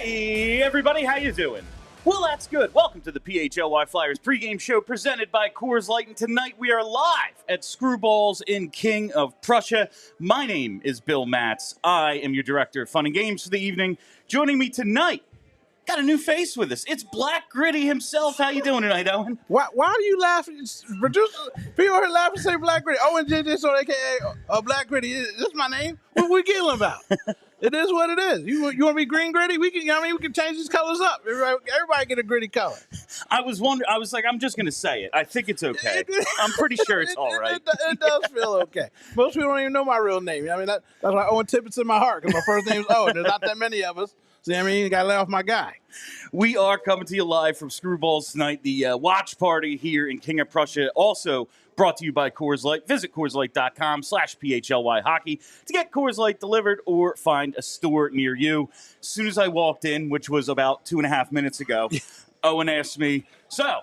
Hey, everybody, how you doing? Well, that's good. Welcome to the PHLY Flyers Pregame Show presented by Coors Light, and tonight we are live at Screwballs in King of Prussia. My name is Bill Matz. I am your director of fun and games for the evening. Joining me tonight, got a new face with us. It's Black Gritty himself. How you doing tonight, Owen? Why are you laughing? Producer, people are laughing and say Black Gritty. Owen Tippett, so a.k.a. Black Gritty. Is this my name? What we giggling about? It is what it is. You want to be green gritty? We can. We can change these colors up. Everybody get a gritty color. I was wondering. I was like, I'm just going to say it. I think it's okay. I'm pretty sure it's all right. It does feel okay. Most people don't even know my real name. I mean, that's why Owen Tippett's in my heart, because my first name is Owen. There's not that many of us. See what I mean? You got to lay off my guy. We are coming to you live from Screwballs tonight, the watch party here in King of Prussia. Also brought to you by Coors Light. Visit CoorsLight.com/PHLY Hockey to get Coors Light delivered or find a store near you. As soon as I walked in, which was about 2.5 minutes ago, Owen asked me, so,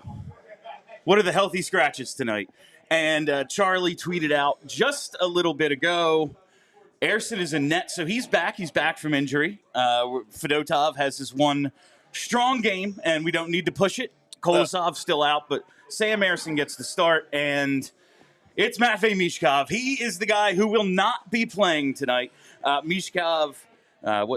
what are the healthy scratches tonight? And Charlie tweeted out just a little bit ago, Ersson is in net, so he's back. He's back from injury. Fedotov has his one strong game, and we don't need to push it. Kolosov's still out, but Sam Ersson gets the start, and it's Matvei Michkov. He is the guy who will not be playing tonight. Michkov,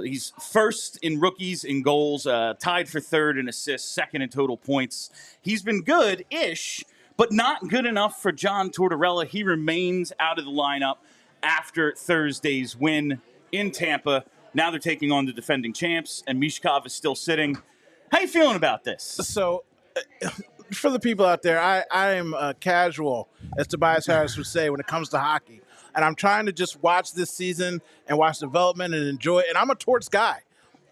he's first in rookies in goals, tied for third in assists, second in total points. He's been good-ish, but not good enough for John Tortorella. He remains out of the lineup after Thursday's win in Tampa. Now they're taking on the defending champs, and Michkov is still sitting. How you feeling about this? So, for the people out there, I am casual, as Tobias Harris would say, when it comes to hockey. And I'm trying to just watch this season and watch development and enjoy it. And I'm a torts guy.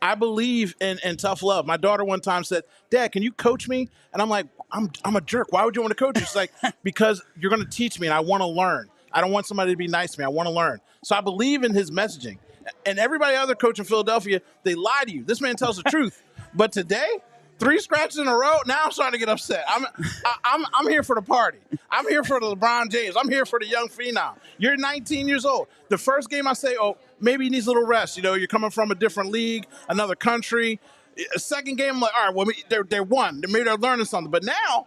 I believe in tough love. My daughter one time said, Dad, can you coach me? And I'm like, I'm a jerk. Why would you want to coach me? She's like, because you're going to teach me and I want to learn. I don't want somebody to be nice to me. I want to learn. So I believe in his messaging. And everybody other coach in Philadelphia, they lie to you. This man tells the truth. But today, 3 scratches in a row, now I'm starting to get upset. I'm here for the party. I'm here for the LeBron James. I'm here for the young phenom. You're 19 years old. The first game I say, oh, maybe he needs a little rest. You know, you're coming from a different league, another country. A second game, I'm like, all right, well, they're won. Maybe they're learning something. But now,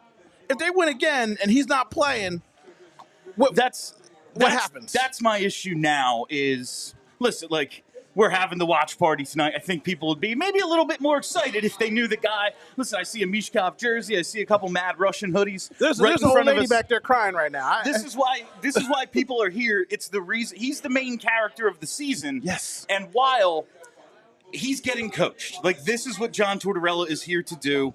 if they win again and he's not playing, what happens? That's my issue now is, listen, like, we're having the watch party tonight. I think people would be maybe a little bit more excited if they knew the guy. Listen, I see a Michkov jersey. I see a couple Mad Russian hoodies. There's an old lady back there crying right now. This is why people are here. It's the reason. He's the main character of the season. Yes. And while he's getting coached, like, this is what John Tortorella is here to do.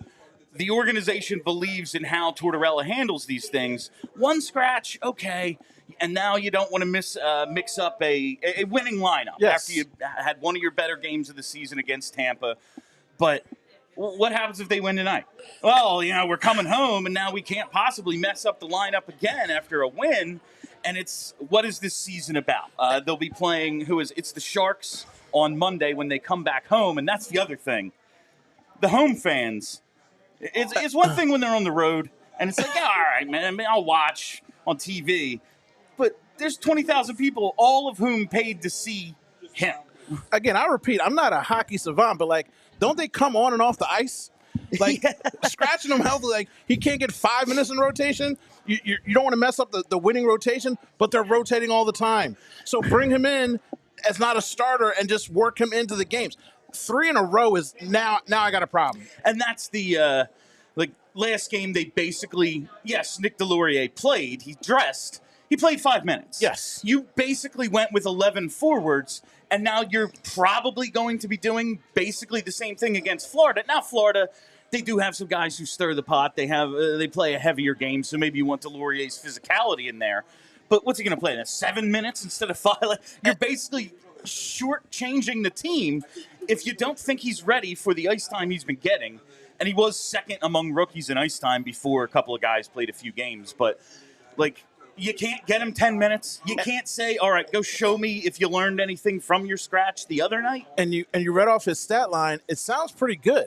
The organization believes in how Tortorella handles these things. One scratch, okay. And now you don't want to mix up a winning lineup after you had one of your better games of the season against Tampa. But what happens if they win tonight? Well, you know, we're coming home, and now we can't possibly mess up the lineup again after a win. And what is this season about? They'll be playing, it's the Sharks on Monday when they come back home, and that's the other thing. The home fans, it's one thing when they're on the road, and it's like, yeah, all right, man, I mean, I'll watch on TV. But there's 20,000 people, all of whom paid to see him. Again, I repeat, I'm not a hockey savant, but, like, don't they come on and off the ice? Like, scratching him healthy, like, he can't get 5 minutes in rotation. You don't want to mess up the winning rotation, but they're rotating all the time. So bring him in as not a starter and just work him into the games. 3 in a row is now I got a problem. And that's the, last game they basically, yes, Nick Delorier played. He dressed. He played 5 minutes. Yes. You basically went with 11 forwards, and now you're probably going to be doing basically the same thing against Florida. Now, Florida, they do have some guys who stir the pot. They play a heavier game, so maybe you want Delorier's physicality in there. But what's he going to play? 7 minutes instead of 5? You're basically shortchanging the team if you don't think he's ready for the ice time he's been getting. And he was second among rookies in ice time before a couple of guys played a few games. But, you can't get him 10 minutes. You can't say, all right, go show me if you learned anything from your scratch the other night. And you read off his stat line. It sounds pretty good.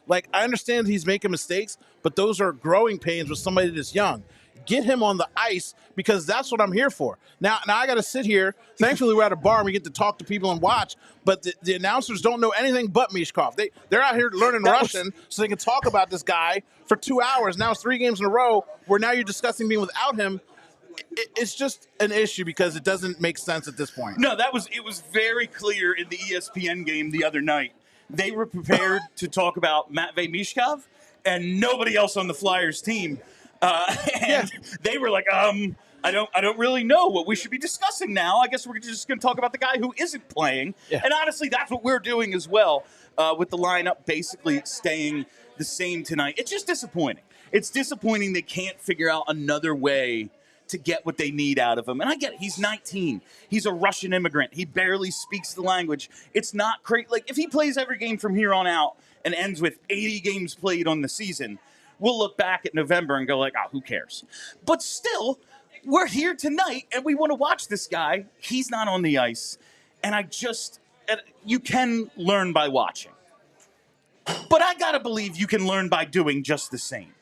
Like, I understand he's making mistakes, but those are growing pains with somebody that's young. get him on the ice because that's what I'm here for. Now I got to sit here. Thankfully, we're at a bar and we get to talk to people and watch, but the announcers don't know anything but Michkov. They're out here learning Russian so they can talk about this guy for 2 hours. Now it's 3 games in a row where now you're discussing being without him. It's just an issue because it doesn't make sense at this point. No, it was very clear in the ESPN game the other night. They were prepared to talk about Matvei Michkov and nobody else on the Flyers team. They were like, I don't really know what we should be discussing now. I guess we're just going to talk about the guy who isn't playing. Yeah. And honestly, that's what we're doing as well, with the lineup basically staying the same tonight. It's just disappointing. It's disappointing they can't figure out another way to get what they need out of him. And I get it. He's 19. He's a Russian immigrant. He barely speaks the language. It's not great. Like, if he plays every game from here on out and ends with 80 games played on the season, we'll look back at November and go like, who cares? But still, we're here tonight and we want to watch this guy. He's not on the ice. And you can learn by watching. But I got to believe you can learn by doing just the same.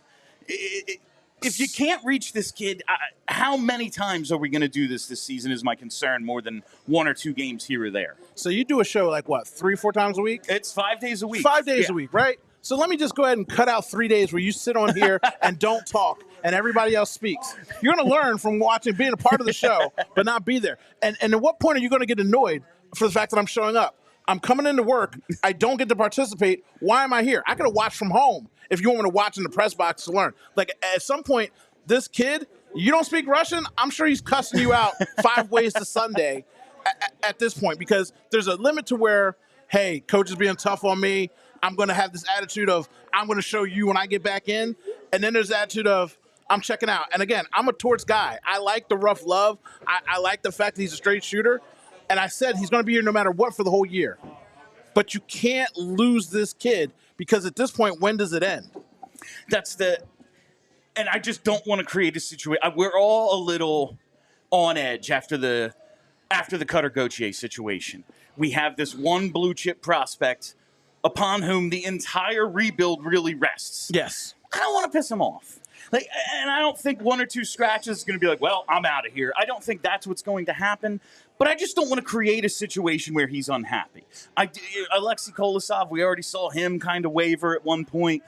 If you can't reach this kid, how many times are we going to do this season is my concern, more than 1 or 2 games here or there. So you do a show like what, 3 or 4 times a week? It's 5 days a week. 5 days a week, right? So let me just go ahead and cut out 3 days where you sit on here and don't talk and everybody else speaks. You're going to learn from watching, being a part of the show, but not be there. And at what point are you going to get annoyed for the fact that I'm showing up? I'm coming into work. I don't get to participate. Why am I here? I could have watched from home if you want me to watch in the press box to learn. Like, at some point, this kid, you don't speak Russian, I'm sure he's cussing you out 5 ways to Sunday at this point, because there's a limit to where, hey, coach is being tough on me. I'm going to have this attitude of, I'm going to show you when I get back in. And then there's the attitude of, I'm checking out. And again, I'm a torch guy. I like the rough love. I like the fact that he's a straight shooter. And I said he's going to be here no matter what for the whole year. But you can't lose this kid, because at this point, when does it end? And I just don't want to create a situation. We're all a little on edge after the Cutter Gauthier situation. We have this one blue chip prospect upon whom the entire rebuild really rests. Yes. I don't want to piss him off. And I don't think 1 or 2 scratches is going to be like, well, I'm out of here. I don't think that's what's going to happen. But I just don't want to create a situation where he's unhappy. Alexei Kolosov, we already saw him kind of waver at one point.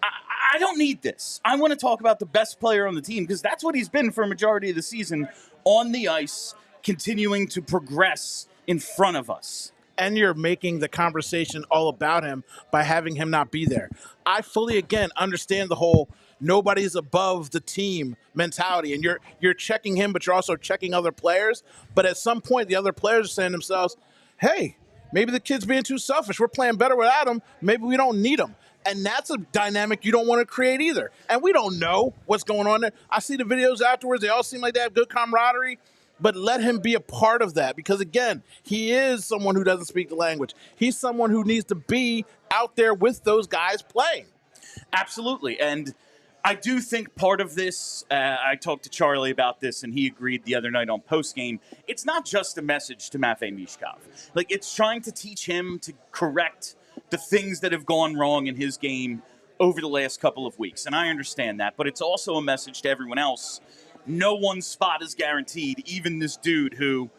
I don't need this. I want to talk about the best player on the team, because that's what he's been for a majority of the season, on the ice, continuing to progress in front of us. And you're making the conversation all about him by having him not be there. I fully, again, understand the whole nobody's above the team mentality, and you're checking him, but you're also checking other players. But at some point, the other players are saying to themselves, hey, maybe the kid's being too selfish. We're playing better without him. Maybe we don't need him. And that's a dynamic you don't want to create either. And we don't know what's going on there. I see the videos afterwards. They all seem like they have good camaraderie. But let him be a part of that, because, again, he is someone who doesn't speak the language. He's someone who needs to be out there with those guys playing. Absolutely. And I do think part of this, I talked to Charlie about this, and he agreed the other night on postgame, it's not just a message to Matvei Michkov. Like, it's trying to teach him to correct the things that have gone wrong in his game over the last couple of weeks. And I understand that. But it's also a message to everyone else. No one's spot is guaranteed, even this dude who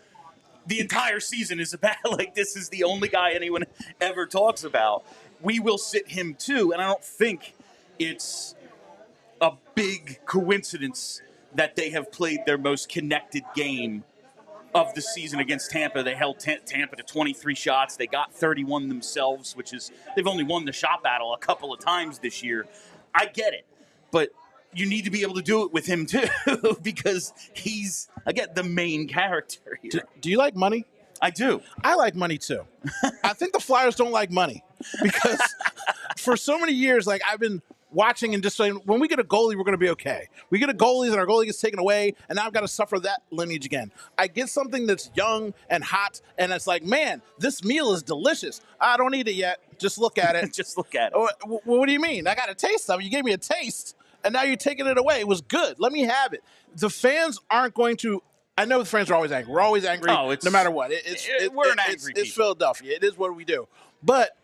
the entire season is about, like, this is the only guy anyone ever talks about. We will sit him too, and I don't think it's a big coincidence that they have played their most connected game of the season against Tampa. They held Tampa to 23 shots. They got 31 themselves, which is, they've only won the shot battle a couple of times this year. I get it, but you need to be able to do it with him too, because he's, again, the main character here. Do you like money? I do. I like money too. I think the Flyers don't like money, because for so many years, like, I've been watching and just saying, when we get a goalie, we're going to be okay. We get a goalie, and our goalie gets taken away, and now I've got to suffer that lineage again. I get something that's young and hot, and it's like, man, this meal is delicious. I don't eat it yet. Just look at it. Just look at it. What do you mean? I got a taste of it. You gave me a taste, and now you're taking it away. It was good. Let me have it. The fans aren't going to. I know the fans are always angry. We're always angry, no matter what. We're an angry people. It's Philadelphia. It is what we do. But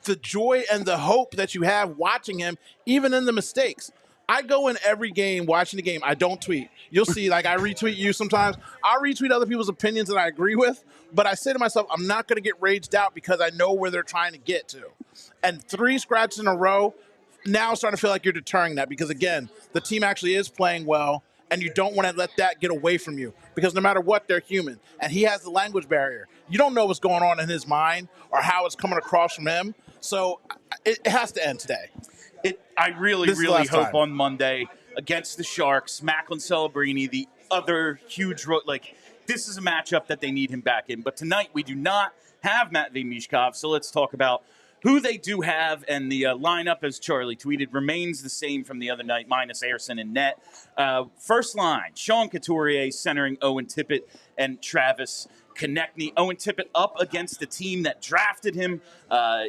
the joy and the hope that you have watching him, even in the mistakes. I go in every game watching the game. I don't tweet. You'll see, like, I retweet you sometimes. I'll retweet other people's opinions that I agree with, but I say to myself, I'm not going to get raged out because I know where they're trying to get to. And 3 scratches in a row, now it's starting to feel like you're deterring that because, again, the team actually is playing well, and you don't want to let that get away from you because no matter what, they're human. And he has the language barrier. You don't know what's going on in his mind or how it's coming across from him. So it has to end today. I really hope on Monday against the Sharks, Macklin Celebrini, the other huge this is a matchup that they need him back in. But tonight we do not have Matvei Michkov, so let's talk about who they do have. And the lineup, as Charlie tweeted, remains the same from the other night, minus Ayerson and net. First line, Sean Couturier centering Owen Tippett and Travis Konechny. Owen Tippett up against the team that drafted him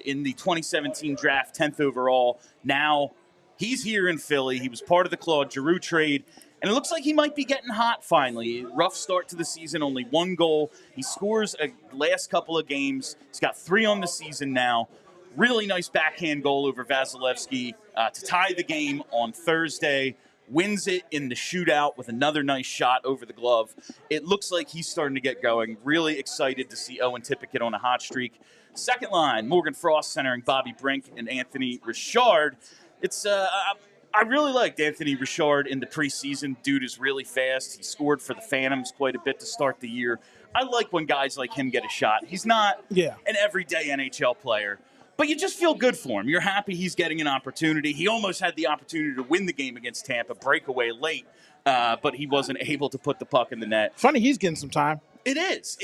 in the 2017 draft, 10th overall. Now he's here in Philly. He was part of the Claude Giroux trade, and it looks like he might be getting hot finally. Rough start to the season, only 1 goal. He scores a last couple of games. He's got 3 on the season now. Really nice backhand goal over Vasilevskiy to tie the game on Thursday. Wins it in the shootout with another nice shot over the glove. It looks like he's starting to get going. Really excited to see Owen Tippett get on a hot streak. Second line, Morgan Frost centering Bobby Brink and Anthony Richard. It's I really liked Anthony Richard in the preseason. Dude is really fast. He scored for the Phantoms quite a bit to start the year. I like when guys like him get a shot. He's not an everyday NHL player, but you just feel good for him. You're happy he's getting an opportunity. He almost had the opportunity to win the game against Tampa, breakaway late, but he wasn't able to put the puck in the net. Funny, he's getting some time. It is.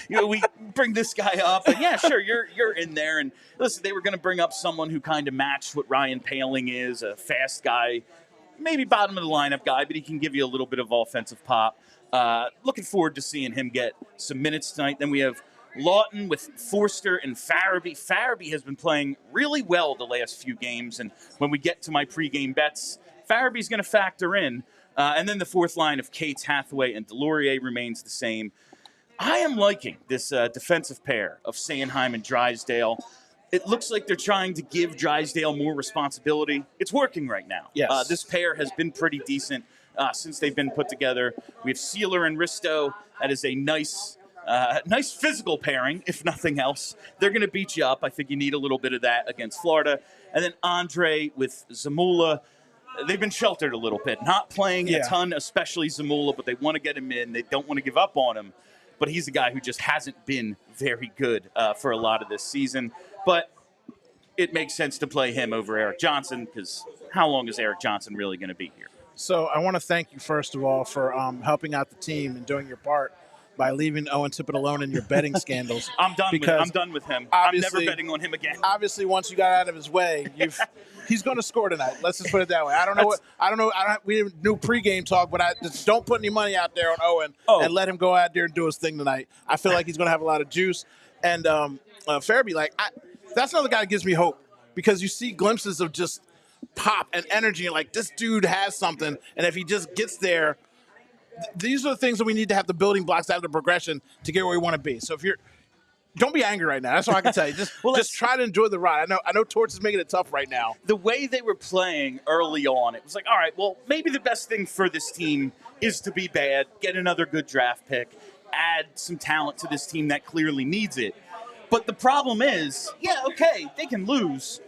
We bring this guy up, and yeah, sure, you're in there. And listen, they were going to bring up someone who kind of matched what Ryan Poehling is, a fast guy, maybe bottom of the lineup guy, but he can give you a little bit of offensive pop. Looking forward to seeing him get some minutes tonight. Then we have Lawton with Forster and Farabee. Farabee has been playing really well the last few games, and when we get to my pregame bets, Farabee's going to factor in. And then the fourth line of Cates, Hathaway, and Delorier remains the same. I am liking this defensive pair of Sanheim and Drysdale. It looks like they're trying to give Drysdale more responsibility. It's working right now. Yes. This pair has been pretty decent since they've been put together. We have Sealer and Risto. That is a nice physical pairing, if nothing else. They're going to beat you up. I think you need a little bit of that against Florida. And then Andrei with Zamula. They've been sheltered a little bit, not playing a ton, especially Zamula, but they want to get him in. They don't want to give up on him. But he's a guy who just hasn't been very good for a lot of this season. But it makes sense to play him over Eric Johnson because how long is Eric Johnson really going to be here? So I want to thank you, first of all, for helping out the team and doing your part by leaving Owen Tippett alone in your betting scandals. I'm done with him. I'm never betting on him again. Obviously, once you got out of his way, he's going to score tonight. Let's just put it that way. We didn't do pregame talk, but I just don't put any money out there on Owen and let him go out there and do his thing tonight. I feel like he's going to have a lot of juice. And Farabee, that's another guy that gives me hope because you see glimpses of just pop and energy, and like this dude has something, and if he just gets there. These are the things that we need to have the building blocks out of the progression to get where we want to be. So don't be angry right now. That's all I can tell you. Just try to enjoy the ride. I know Torts is making it tough right now. The way they were playing early on, it was like, all right, well, maybe the best thing for this team is to be bad, get another good draft pick, add some talent to this team that clearly needs it. But the problem is, they can lose.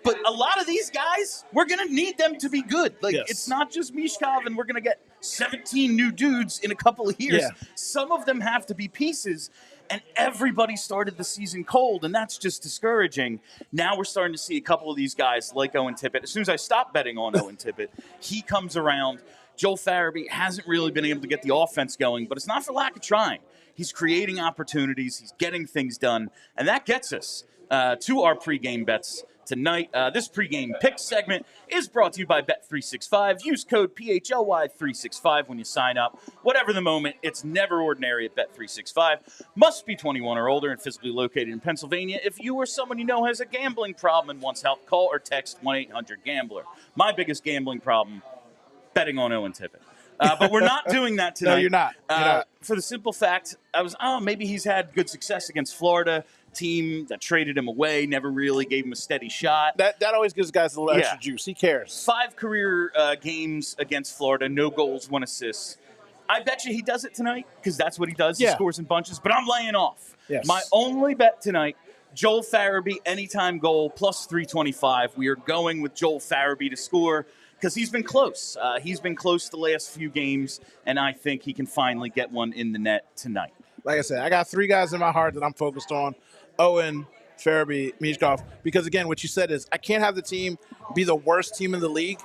But a lot of these guys, we're going to need them to be good. It's not just Michkov, and we're going to get 17 new dudes in a couple of years. Yeah. Some of them have to be pieces, and everybody started the season cold, and that's just discouraging. Now we're starting to see a couple of these guys like Owen Tippett. As soon as I stop betting on Owen Tippett, he comes around. Joel Farabee hasn't really been able to get the offense going, but it's not for lack of trying. He's creating opportunities. He's getting things done, and that gets us to our pregame bets tonight. This pregame pick segment is brought to you by Bet365. Use code PHLY365 when you sign up. Whatever the moment, it's never ordinary at Bet365. Must be 21 or older and physically located in Pennsylvania. If you or someone you know has a gambling problem and wants help, call or text 1-800-GAMBLER. My biggest gambling problem, betting on Owen Tippett. But we're not doing that tonight. No, you're not. You're not. For the simple fact, maybe he's had good success against Florida, team that traded him away, never really gave him a steady shot. That always gives guys a little extra juice. He cares. 5 career games against Florida, no goals, 1 assist. I bet you he does it tonight because that's what he does. He scores in bunches, but I'm laying off. Yes. My only bet tonight, Joel Farabee, anytime goal, plus 325. We are going with Joel Farabee to score because he's been close. He's been close the last few games, and I think he can finally get one in the net tonight. Like I said, I got 3 guys in my heart that I'm focused on. Owen, Farabee, Michkov. Because, again, what you said is I can't have the team be the worst team in the league.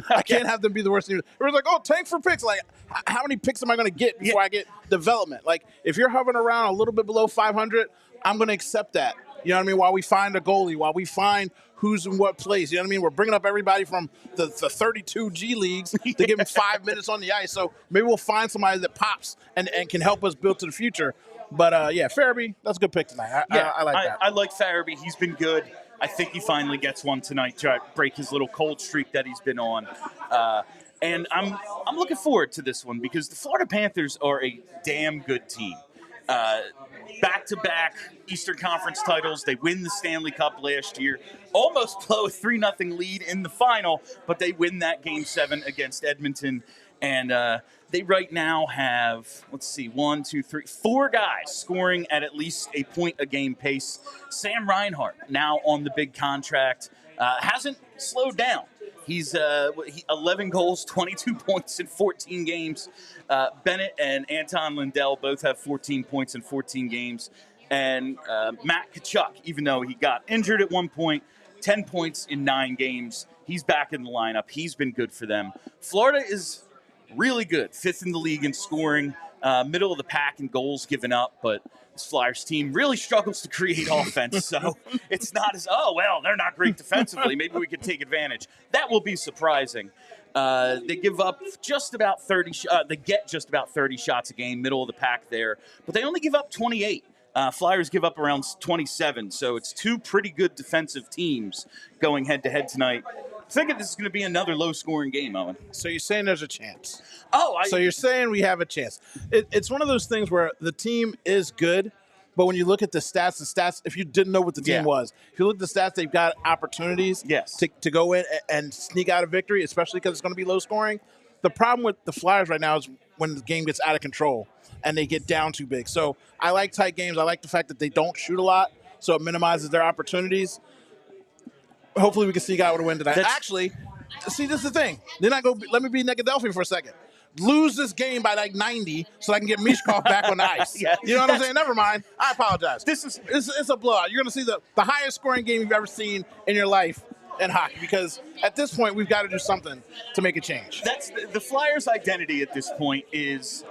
I can't have them be the worst team. It was like, tank for picks. Like, how many picks am I going to get before I get development? Like, if you're hovering around a little bit below 500, I'm going to accept that. You know what I mean? While we find a goalie, while we find who's in what place. You know what I mean? We're bringing up everybody from the 32 G leagues to give them 5 minutes on the ice. So maybe we'll find somebody that pops and can help us build to the future. But, Farabee, that's a good pick tonight. I like that. I like Farabee. He's been good. I think he finally gets one tonight to break his little cold streak that he's been on. And I'm looking forward to this one because the Florida Panthers are a damn good team. Back-to-back Eastern Conference titles. They win the Stanley Cup last year. Almost blow a 3-0 lead in the final, but they win that Game 7 against Edmonton. And they right now have, 4 guys scoring at least a point a game pace. Sam Reinhart, now on the big contract, hasn't slowed down. He's 11 goals, 22 points in 14 games. Bennett and Anton Lindell both have 14 points in 14 games. And Matt Tkachuk, even though he got injured at one point, 10 points in 9 games. He's back in the lineup. He's been good for them. Florida is really good, 5th in the league in scoring, middle of the pack in goals given up, but this Flyers team really struggles to create offense, so it's not as, they're not great defensively. Maybe we could take advantage. That will be surprising. They give up just about 30 they get just about 30 shots a game, middle of the pack there, but they only give up 28. Flyers give up around 27, so it's 2 pretty good defensive teams going head-to-head tonight. I think this is going to be another low-scoring game, Owen. So you're saying there's a chance. So you're saying we have a chance. It's one of those things where the team is good, but when you look at the stats, if you didn't know what the team was, if you look at the stats, they've got opportunities to go in and sneak out a victory, especially because it's going to be low-scoring. The problem with the Flyers right now is when the game gets out of control and they get down too big. So I like tight games. I like the fact that they don't shoot a lot, so it minimizes their opportunities. Hopefully we can sneak out with a win tonight. Actually, see, this is the thing. Then let me be Negadelphia for a second. Lose this game by 90 so I can get Michkov back on the ice. You know what I'm saying? Never mind. I apologize. It's a blowout. You're going to see the highest scoring game you've ever seen in your life in hockey because at this point we've got to do something to make a change. That's the Flyers' identity at this point is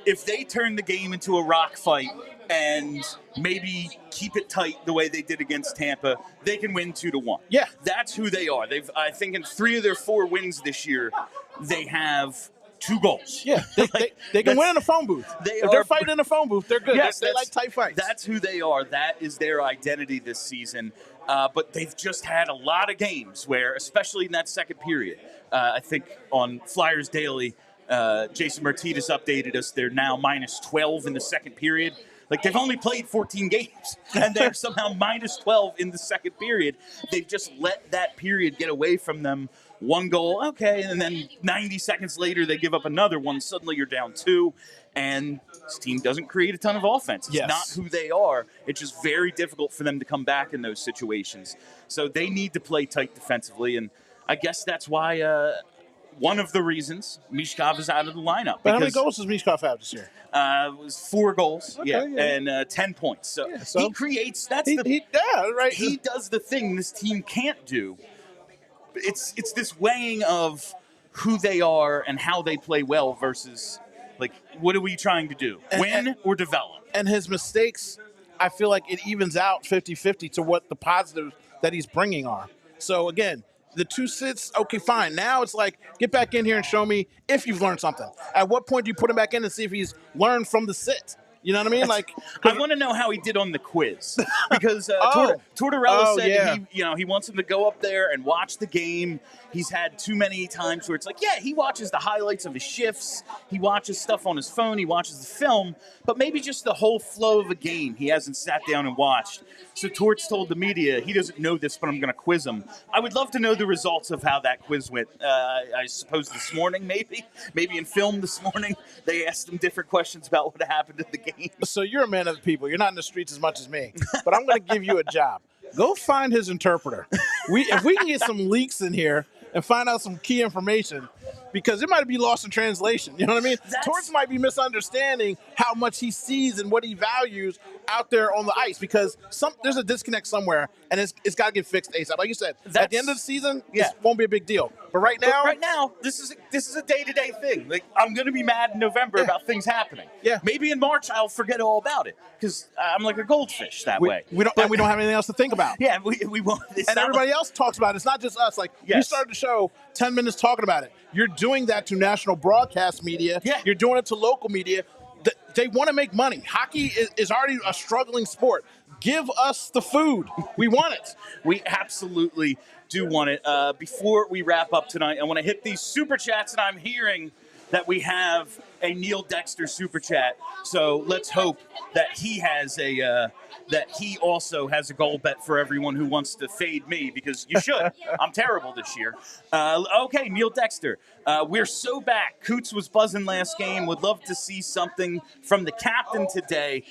if they turn the game into a rock fight and maybe keep it tight the way they did against Tampa, they can win 2-1. Yeah. That's who they are. I think in 3 of their 4 wins this year, they have 2 goals. Yeah, they can win in a phone booth. If they're fighting in a phone booth, they're good. Yes, they like tight fights. That's who they are. That is their identity this season. But they've just had a lot of games where, especially in that second period, I think on Flyers Daily, Jason Martinez updated us. They're now minus 12 in the second period. Like, they've only played 14 games, and they're somehow minus 12 in the second period. They've just let that period get away from them. 1 goal, okay, and then 90 seconds later, they give up another one. Suddenly, you're down 2, and this team doesn't create a ton of offense. It's not who they are. It's just very difficult for them to come back in those situations. So they need to play tight defensively, and I guess that's why one of the reasons Michkov is out of the lineup. But how many goals does Michkov have this year? It was 4 goals, and 10 points. So, he creates. He does the thing this team can't do. It's this weighing of who they are and how they play well versus, like, what are we trying to do? Win or develop? And his mistakes, I feel like it evens out 50-50 to what the positives that he's bringing are. So, again, the 2 sits, okay, fine. Now it's like, get back in here and show me if you've learned something. At what point do you put him back in and see if he's learned from the sit? You know what I mean? Like, I want to know how he did on the quiz because Tortorella said he wants him to go up there and watch the game. He's had too many times where it's like, yeah, he watches the highlights of his shifts, he watches stuff on his phone, he watches the film, but maybe just the whole flow of a game he hasn't sat down and watched. So Torts told the media, he doesn't know this, but I'm going to quiz him. I would love to know the results of how that quiz went. I suppose this morning, maybe in film this morning, they asked him different questions about what happened at the game. So you're a man of the people. You're not in the streets as much as me, but I'm going to give you a job. Go find his interpreter. If we can get some leaks in here and find out some key information, because it might be lost in translation. You know what I mean? Torts might be misunderstanding how much he sees and what he values out there on the ice, because there's a disconnect somewhere, and it's got to get fixed ASAP. Like you said, at the end of the season, this won't be a big deal. But right now, this is a day-to-day thing. Like, I'm going to be mad in November about things happening. Yeah. Maybe in March I'll forget all about it because I'm like a goldfish that way. We don't have anything else to think about. Yeah, we won't. And everybody else talks about it. It's not just us. Like, we started the show 10 minutes talking about it. You're doing that to national broadcast media. Yeah. You're doing it to local media. They want to make money. Hockey is already a struggling sport. Give us the food. We want it. We absolutely do want it. Before we wrap up tonight, I want to hit these super chats, and I'm hearing that we have a Neil Dexter super chat. So let's hope that he has that he also has a goal bet for everyone who wants to fade me, because you should. I'm terrible this year. Okay, Neil Dexter. We're so back. Coots was buzzing last game. Would love to see something from the captain today.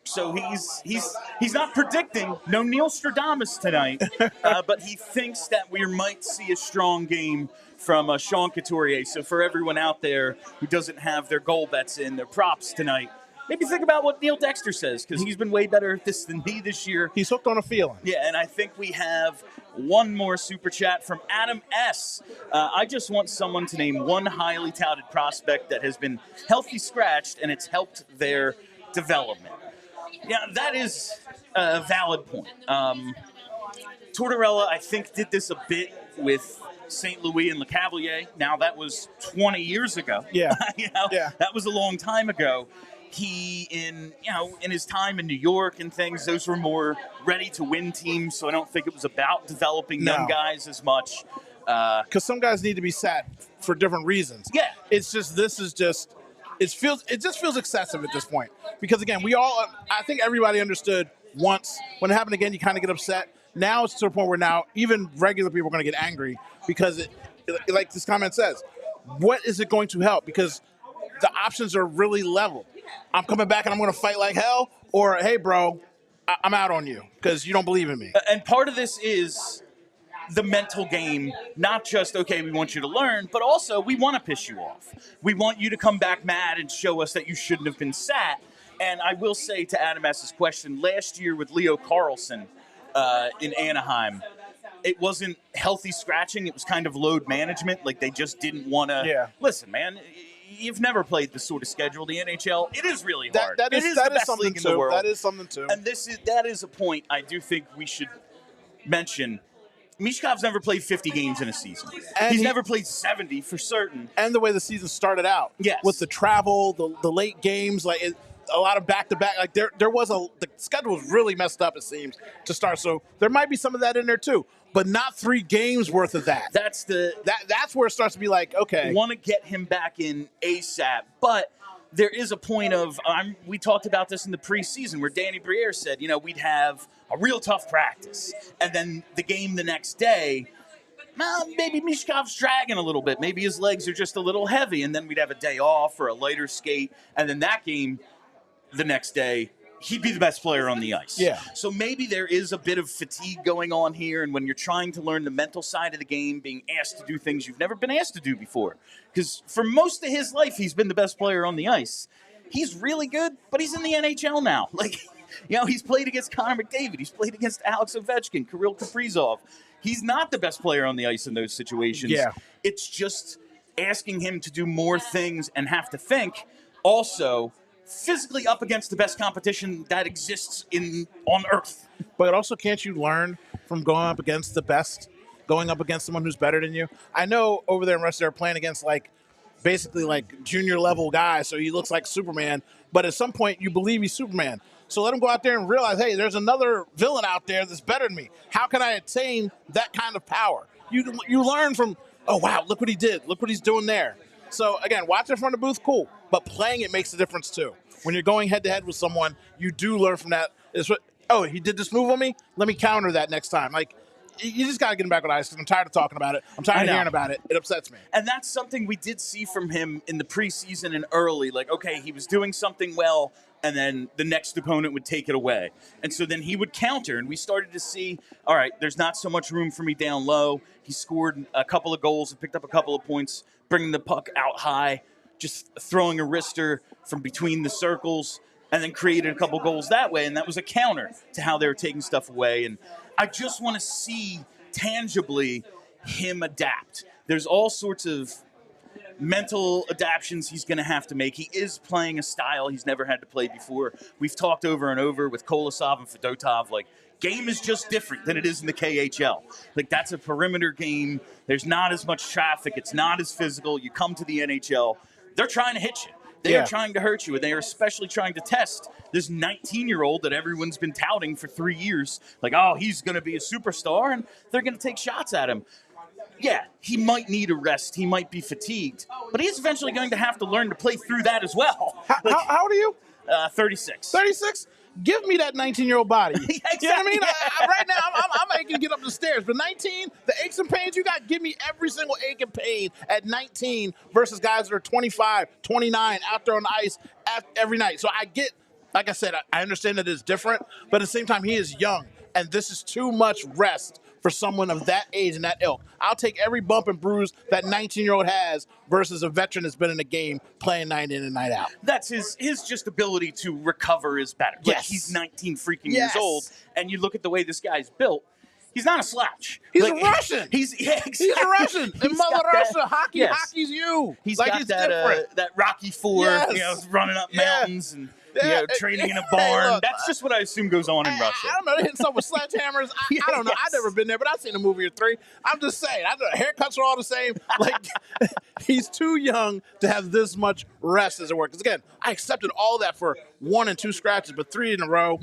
So he's not predicting no Neil Stradamus tonight, but he thinks that we might see a strong game from Sean Couturier. So for everyone out there who doesn't have their goal bets in, their props tonight, maybe think about what Neil Dexter says, because he's been way better at this than me this year. He's hooked on a feeling. Yeah, and I think we have one more super chat from Adam S. I just want someone to name one highly touted prospect that has been healthy scratched and it's helped their development. Yeah, that is a valid point. Tortorella, I think, did this a bit with St. Louis and LeCavalier. Now, that was 20 years ago. Yeah. That was a long time ago. He, in his time in New York and things, those were more ready-to-win teams, so I don't think it was about developing young guys as much. Because some guys need to be sat for different reasons. Yeah. It's just, it just feels excessive at this point. Because, again, I think everybody understood once. When it happened again, you kind of get upset. Now it's to the point where now even regular people are going to get angry because, like this comment says, what is it going to help? Because the options are really level. I'm coming back and I'm going to fight like hell, or, hey, bro, I'm out on you because you don't believe in me. And part of this is the mental game, not just, okay, we want you to learn, but also we want to piss you off. We want you to come back mad and show us that you shouldn't have been sat. And I will say to Adam S.'s question, last year with Leo Carlsson in Anaheim, it wasn't healthy scratching. It was kind of load management. Like, they just didn't want to. Yeah. Listen, man, you've never played this sort of schedule. The NHL, it is really hard. That is the best something league in the world. That is something, too. And that is a point I do think we should mention. Michkov's never played 50 games in a season. And He's never played 70 for certain. And the way the season started out. Yes. With the travel, the late games, a lot of back-to-back. Like, the schedule was really messed up, it seems, to start. So there might be some of that in there, too. But not 3 games worth of that. That's where it starts to be like, okay. Want to get him back in ASAP. But there is a point of, we talked about this in the preseason where Danny Briere said, we'd have a real tough practice. And then the game the next day, maybe Michkov's dragging a little bit. Maybe his legs are just a little heavy. And then we'd have a day off or a lighter skate. And then that game the next day, he'd be the best player on the ice. Yeah. So maybe there is a bit of fatigue going on here, and when you're trying to learn the mental side of the game, being asked to do things you've never been asked to do before. Because for most of his life, he's been the best player on the ice. He's really good, but he's in the NHL now. He's played against Connor McDavid. He's played against Alex Ovechkin, Kirill Kaprizov. He's not the best player on the ice in those situations. Yeah. It's just asking him to do more things and have to think. Also, physically up against the best competition that exists on Earth. But also, can't you learn from going up against the best, going up against someone who's better than you? I know over there in Russia they're playing against basically junior level guys, so he looks like Superman. but at some point you believe he's Superman. So let him go out there and realize, hey, there's another villain out there that's better than me. How can I attain that kind of power? You learn from, oh, wow, look what he did. Look what he's doing there. So, again, watching from the booth, cool. But playing it makes a difference, too. When you're going head-to-head with someone, you do learn from that. Oh, he did this move on me? Let me counter that next time. Like, you just got to get him back on ice because I'm tired of talking about it. I'm tired of hearing about it. It upsets me. And that's something we did see from him in the preseason and early. Like, okay, he was doing something well, and then the next opponent would take it away. And so then he would counter, and we started to see, all right, there's not so much room for me down low. He scored a couple of goals and picked up a couple of points, bringing the puck out high, just throwing a wrister from between the circles, and then created a couple goals that way. And that was a counter to how they were taking stuff away. And I just want to see tangibly him adapt. There's all sorts of mental adaptations he's going to have to make. He is playing a style he's never had to play before. We've talked over and over with Kolosov and Fedotov, like, game is just different than it is in the KHL. Like, that's a perimeter game. There's not as much traffic. It's not as physical. You come to the NHL, they're trying to hit you. They are trying to hurt you, and they are especially trying to test this 19-year-old that everyone's been touting for 3 years. Like, oh, he's going to be a superstar, and they're going to take shots at him. Yeah, he might need a rest. He might be fatigued, but he's eventually going to have to learn to play through that as well. How old are you? 36. 36? Give me that 19-year-old body. Exactly. You know what I mean? Right now, I'm aching to get up the stairs. But 19, the aches and pains you got, give me every single ache and pain at 19 versus guys that are 25, 29, out there on the ice every night. So I get, like I said, I understand that it's different, but at the same time, he is young, and this is too much rest for someone of that age and that ilk. I'll take every bump and bruise that 19-year-old has versus a veteran that's been in the game playing night in and night out. That's his just ability to recover is better. Yes. Like, he's 19 freaking years old, and you look at the way this guy's built, he's not a slouch. He's like, a Russian. Exactly. He's a Russian. In Mother Russia, yes. hockey's you. He's like, got it's that Rocky IV, running up mountains and training in a barn. Look, that's just what I assume goes on in Russia. I don't know. They hitting stuff with sledgehammers. I don't know. I've never been there, but I've seen a movie or three. I'm just saying. Haircuts are all the same. Like, he's too young to have this much rest as it were. Because, again, I accepted all that for 1 and 2 scratches, but 3 in a row,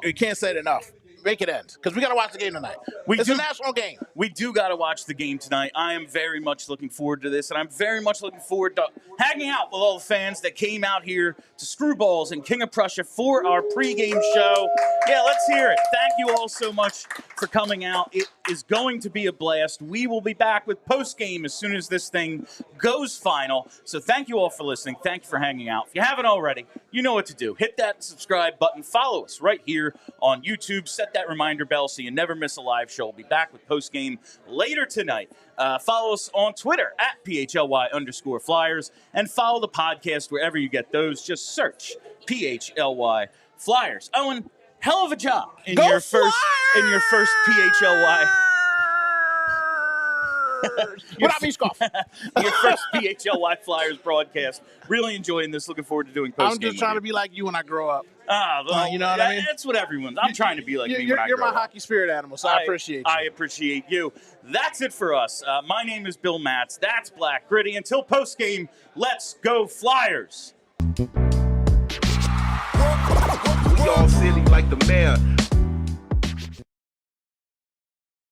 you can't say it enough. Make it end, because we got to watch the game tonight. It's a national game. We do got to watch the game tonight. I am very much looking forward to this, and I'm very much looking forward to hanging out with all the fans that came out here to Screwballs and King of Prussia for our pregame show. Yeah, let's hear it. Thank you all so much for coming out. It is going to be a blast. We will be back with postgame as soon as this thing goes final. So thank you all for listening. Thank you for hanging out. If you haven't already, you know what to do. Hit that subscribe button. Follow us right here on YouTube. Set that reminder bell so you never miss a live show. We'll be back with postgame later tonight. Follow us on Twitter at PHLY_Flyers and follow the podcast wherever you get those. Just search PHLY Flyers. Owen, hell of a job in your first PHLY. What up, michkov? Your first PHLY Flyers broadcast. Really enjoying this. Looking forward to doing postgame. I'm just trying to be like you when I grow up. Well, you know what I mean? That's what everyone's. I'm trying to be like me when I grow up. You're my hockey spirit animal, so I appreciate you. I appreciate you. That's it for us. My name is Bill Matz. That's Black Gritty. Until postgame, let's go Flyers. We all silly like the mayor.